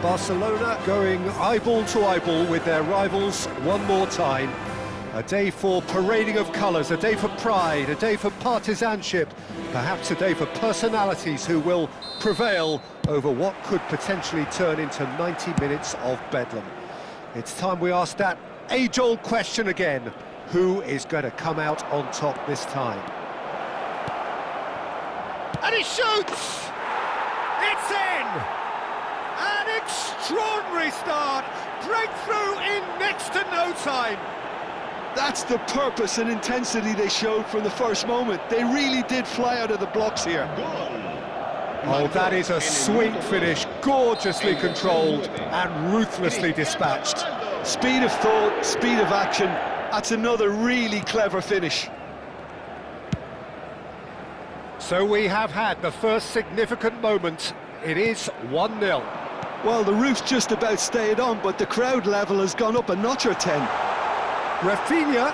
Barcelona going eyeball to eyeball with their rivals one more time. A day for parading of colours, a day for pride, a day for partisanship, perhaps a day for personalities who will prevail over what could potentially turn into 90 minutes of bedlam. It's time we ask that age-old question again. Who is going to come out on top this time? And he shoots! It's in! An extraordinary start! Breakthrough in next to no time! That's the purpose and intensity they showed from the first moment. They really did fly out of the blocks here. Oh, that is a sweet finish, gorgeously controlled and ruthlessly dispatched. Speed of thought, speed of action. That's another really clever finish. So we have had the first significant moment. It is 1-0. Well, the roof's just about stayed on, but the crowd level has gone up a notch or 10. Rafinha!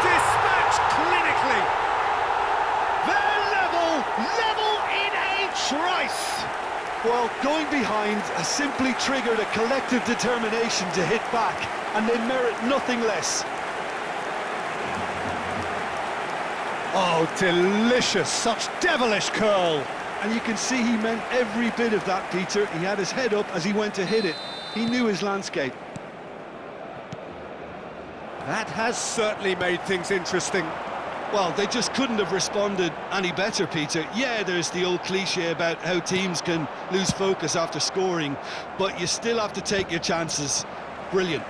Dispatched clinically! They're level in a trice! Well, going behind has simply triggered a collective determination to hit back, and they merit nothing less. Oh, delicious, such devilish curl! And you can see he meant every bit of that, Peter. He had his head up as he went to hit it. He knew his landscape. That has certainly made things interesting. Well, they just couldn't have responded any better, Peter. Yeah, there's the old cliche about how teams can lose focus after scoring, but you still have to take your chances. Brilliant.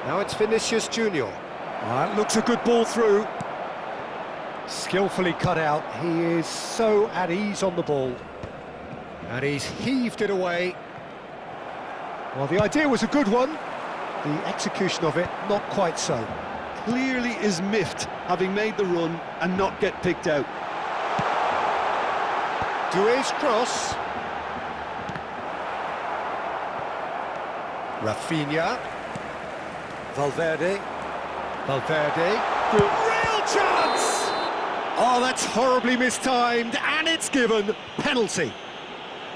Now it's Vinicius Junior. That looks a good ball through. Skillfully cut out. He is so at ease on the ball. And he's heaved it away. Well, the idea was a good one. The execution of it, not quite so. Clearly is miffed, having made the run and not get picked out. Doué's cross. Rafinha. Valverde. The real chance! Oh, that's horribly mistimed, and it's given. Penalty.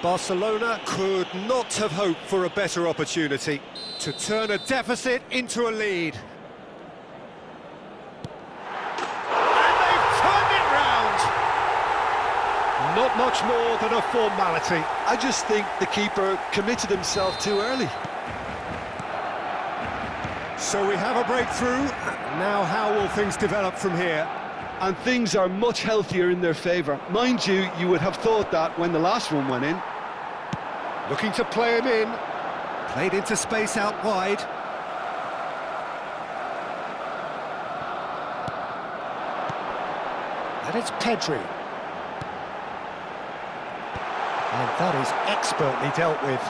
Barcelona could not have hoped for a better opportunity to turn a deficit into a lead. And they've turned it round! Not much more than a formality. I just think the keeper committed himself too early. So we have a breakthrough. Now how will things develop from here? And things are much healthier in their favour. Mind you, you would have thought that when the last one went in. Looking to play him in. Played into space out wide. And it's Pedri. And that is expertly dealt with.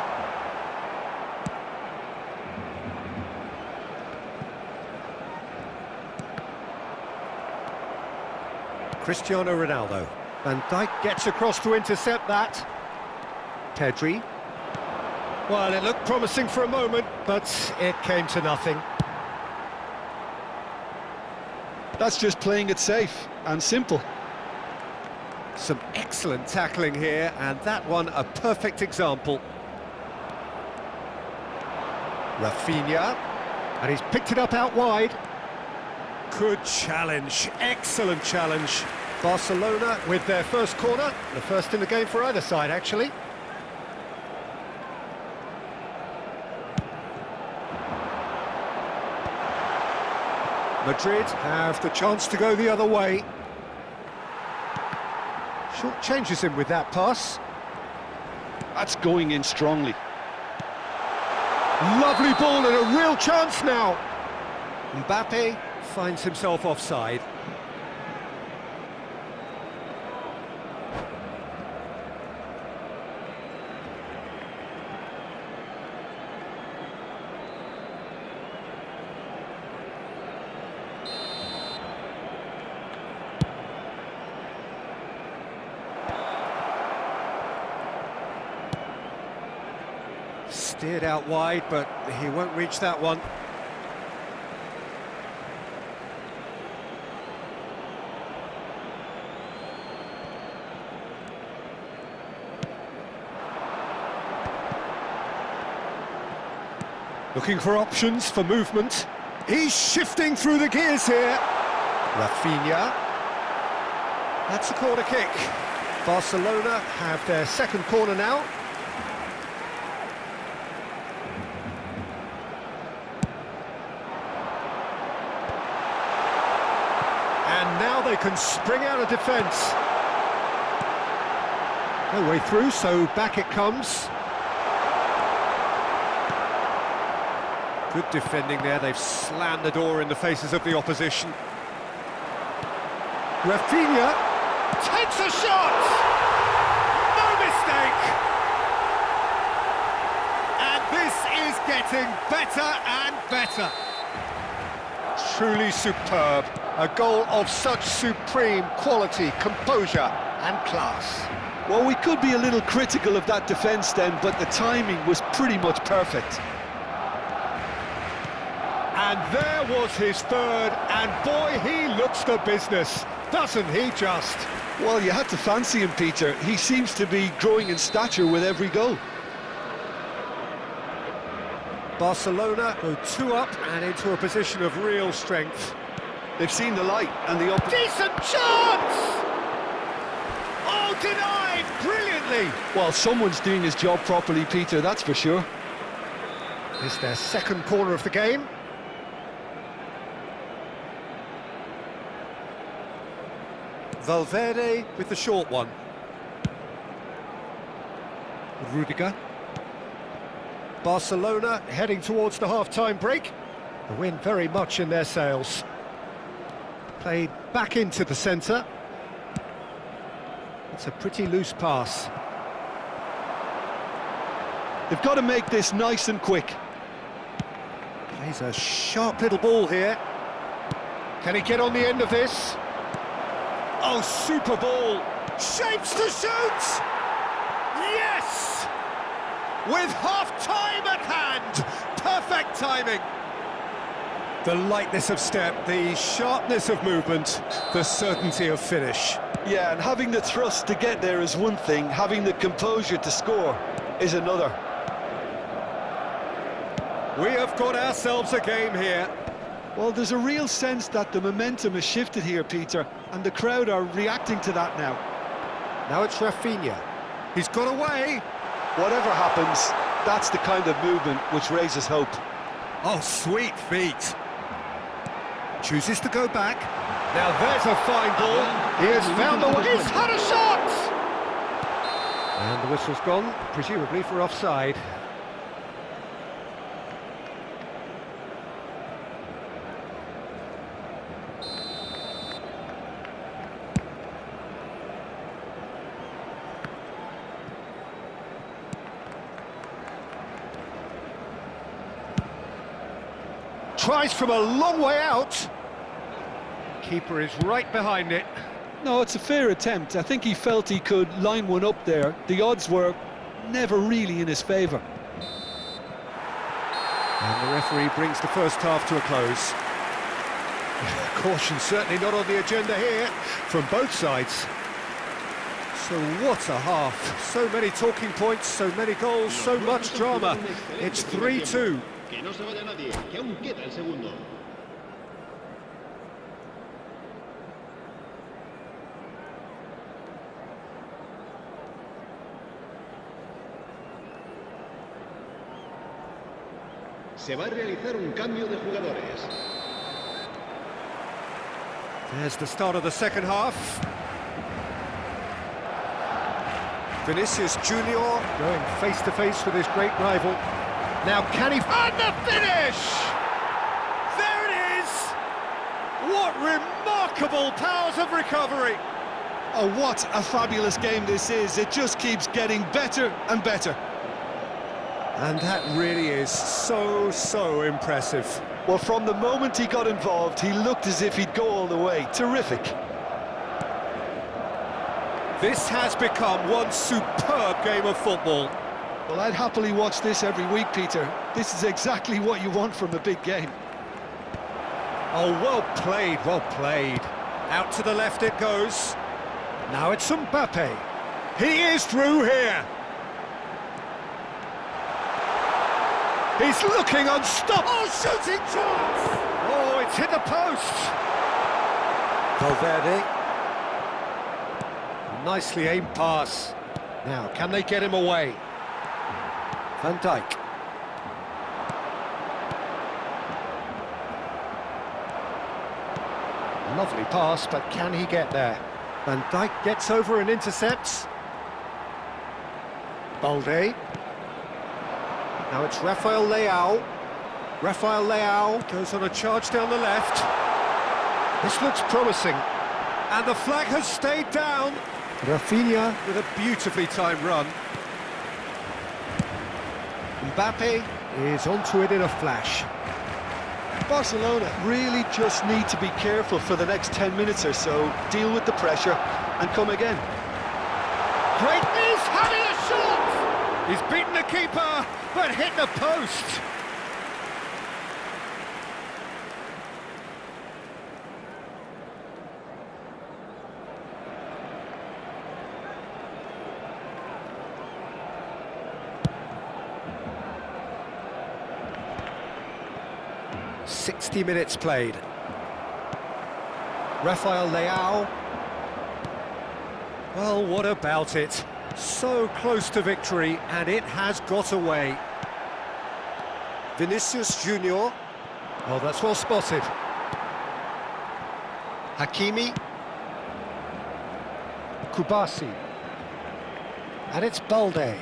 Cristiano Ronaldo. Van Dijk gets across to intercept that. Pedri. Well, it looked promising for a moment, but it came to nothing. That's just playing it safe and simple. Some excellent tackling here, and that one a perfect example. Rafinha. And he's picked it up out wide. Good challenge, excellent challenge. Barcelona with their first corner, the first in the game for either side, actually. Madrid have the chance to go the other way. Short changes him with that pass. That's going in strongly. Lovely ball and a real chance now. Mbappe finds himself offside. Steered out wide, but he won't reach that one. Looking for options for movement. He's shifting through the gears here. Rafinha. That's a corner kick. Barcelona have their second corner now. And now they can spring out of defence. No way through, so back it comes. Good defending there, they've slammed the door in the faces of the opposition. Rafinha takes a shot! No mistake! And this is getting better and better. Truly superb. A goal of such supreme quality, composure and class. Well, we could be a little critical of that defence then, but the timing was pretty much perfect. And there was his third, and boy, he looks the business, doesn't he just? Well, you had to fancy him, Peter. He seems to be growing in stature with every goal. Barcelona go 2 up and into a position of real strength. They've seen the light and the open... Decent chance! Oh, denied brilliantly! Well, someone's doing his job properly, Peter, that's for sure. It's their second corner of the game. Valverde with the short one. Rudiger. Barcelona heading towards the half-time break. The wind very much in their sails. Played back into the centre. It's a pretty loose pass. They've got to make this nice and quick. Plays a sharp little ball here. Can he get on the end of this? Oh, super ball! Shapes to shoot! Yes! With half-time at hand! Perfect timing! The lightness of step, the sharpness of movement, the certainty of finish. Yeah, and having the thrust to get there is one thing, having the composure to score is another. We have got ourselves a game here. Well, there's a real sense that the momentum has shifted here, Peter, and the crowd are reacting to that now. Now it's Rafinha. He's got away. Whatever happens, that's the kind of movement which raises hope. Oh, sweet feet. Chooses to go back. Now there's a fine ball. He has found the way. He's had a shot! And the whistle's gone, presumably for offside. Tries from a long way out. Keeper is right behind it. No, it's a fair attempt. I think he felt he could line one up there. The odds were never really in his favour. And the referee brings the first half to a close. Caution certainly not on the agenda here from both sides. So what a half. So many talking points, so many goals, so much drama. It's 3-2. Que no se vaya nadie, que aún queda el segundo. Se va a realizar un cambio de jugadores. There's the start of the second half. Vinicius Junior going face-to-face with his great rival. Now can he find the finish? There it is! What remarkable powers of recovery! Oh, what a fabulous game this is. It just keeps getting better and better. And that really is so impressive. Well, from the moment he got involved, he looked as if he'd go all the way. Terrific. This has become one superb game of football. Well, I'd happily watch this every week, Peter. This is exactly what you want from a big game. Oh, well played, well played. Out to the left it goes. Now it's Mbappe. He is through here. He's looking unstoppable. Oh, shooting chance! Oh, it's hit the post. Valverde. Nicely aimed pass. Now, can they get him away? Van Dijk. Lovely pass, but can he get there? Van Dijk gets over and intercepts. Balde. Now it's Rafael Leao. Rafael Leao goes on a charge down the left. This looks promising. And the flag has stayed down. Rafinha with a beautifully timed run. Mbappe is onto it in a flash. Barcelona really just need to be careful for the next 10 minutes or so, deal with the pressure and come again. Great, he's having a shot! He's beaten the keeper, but hit the post. "60 minutes played. Rafael Leao. Well, what about it? So close to victory, and it has got away. Vinicius Junior. Oh, that's well spotted. Hakimi. Kubasi. And it's Balde.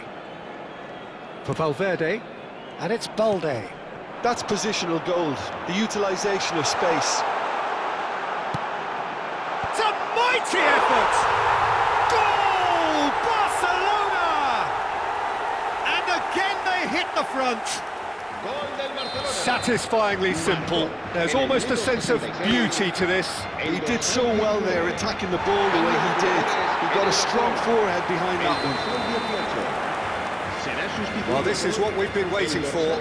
For Valverde. And it's Balde. That's positional gold, the utilisation of space. It's a mighty effort! Goal! Barcelona! And again they hit the front. Satisfyingly simple. There's almost a sense of beauty to this. He did so well there, attacking the ball the way he did. He got a strong forehead behind that one. Well, this is what we've been waiting for.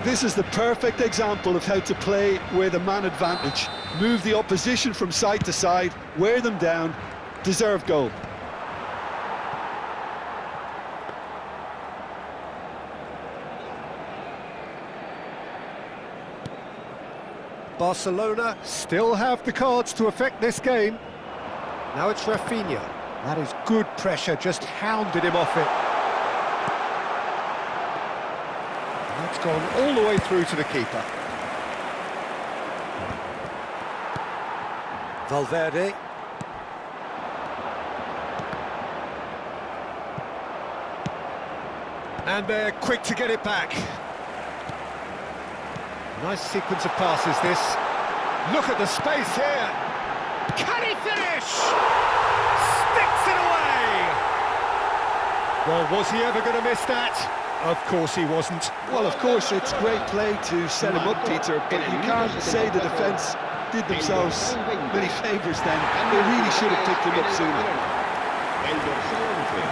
This is the perfect example of how to play with a man advantage. Move the opposition from side to side, wear them down, deserve goal. Barcelona still have the cards to affect this game. Now it's Rafinha. That is good pressure, just hounded him off it. That's gone all the way through to the keeper. Valverde. And they're quick to get it back. Nice sequence of passes, this. Look at the space here. Can he finish? Sticks it away! Well, was he ever going to miss that? Of course he wasn't. Well, of course, it's great play to set him up, Peter, but you can't say the defence did themselves many favours then. They really should have picked him up sooner. El dorsal 11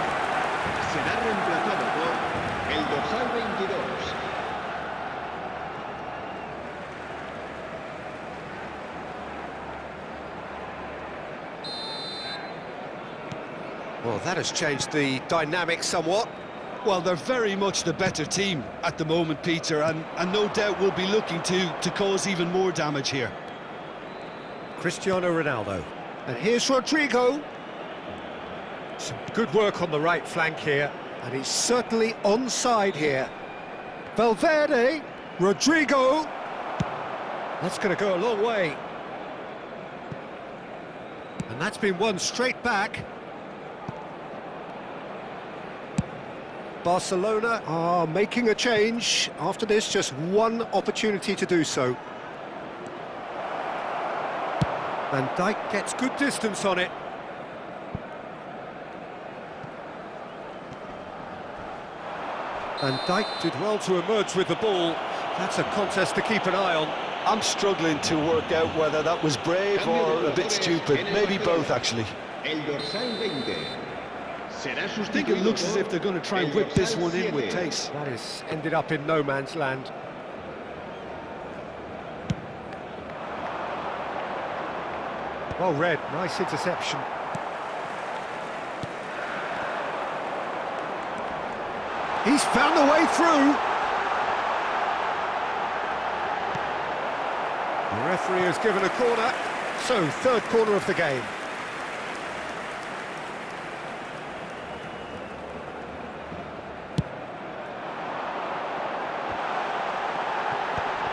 será reemplazado por el dorsal 22. Well, that has changed the dynamic somewhat. Well, they're very much the better team at the moment, Peter, and no doubt will be looking to cause even more damage here. Cristiano Ronaldo. And here's Rodrigo. Some good work on the right flank here, and he's certainly onside here. Valverde, Rodrigo. That's going to go a long way. And that's been won straight back. Barcelona are making a change. After this, just one opportunity to do so. Van Dijk gets good distance on it. Van Dijk did well to emerge with the ball. That's a contest to keep an eye on. I'm struggling to work out whether that was brave or a bit stupid. Maybe both, actually. El dorsal 20. I think it looks as if they're going to try and whip this one in with pace. That has ended up in no man's land. Well read, nice interception. He's found a way through. The referee has given a corner, so third corner of the game.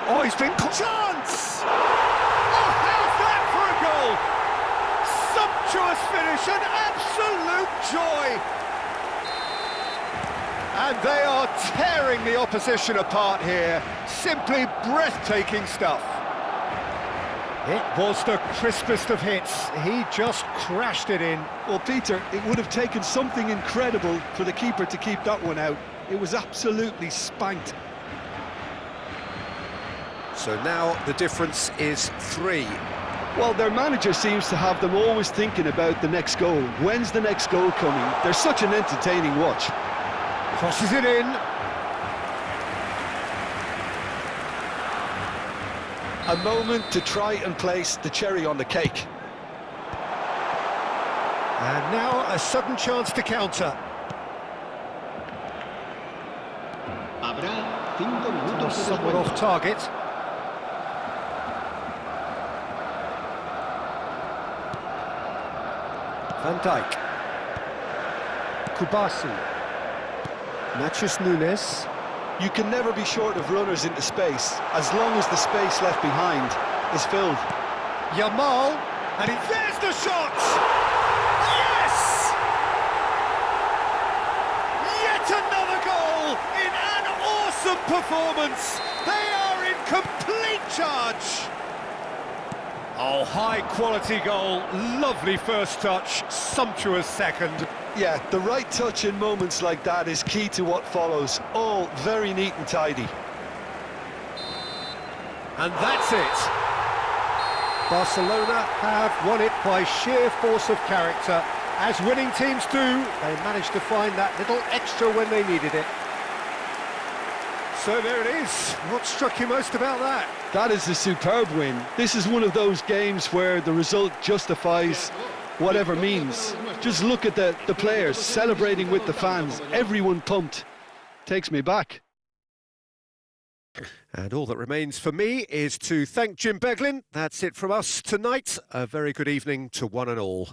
Oh, he's been... Chance! Oh, how's that for a goal? Sumptuous finish, an absolute joy! And they are tearing the opposition apart here. Simply breathtaking stuff. It was the crispest of hits. He just crashed it in. Well, Peter, it would have taken something incredible for the keeper to keep that one out. It was absolutely spanked. So now the difference is 3. Well, their manager seems to have them always thinking about the next goal. When's the next goal coming? They're such an entertaining watch. Crosses it in. A moment to try and place the cherry on the cake. And now a sudden chance to counter. Habrá 5 minutos de Somewhat descuento. off target. Van Dijk. Kubasi. Matches Nunes. You can never be short of runners into space, as long as the space left behind is filled. Yamal. And there's the shot! Yes! Yet another goal in an awesome performance. They are in complete charge. Oh, high-quality goal. Lovely first touch. Sumptuous second. Yeah, the right touch in moments like that is key to what follows. All very neat and tidy. And that's it. Barcelona have won it by sheer force of character. As winning teams do, they managed to find that little extra when they needed it. So there it is. What struck you most about that? That is a superb win. This is one of those games where the result justifies whatever means. Just look at the players celebrating with the fans. Everyone pumped. Takes me back. And all that remains for me is to thank Jim Beglin. That's it from us tonight. A very good evening to one and all.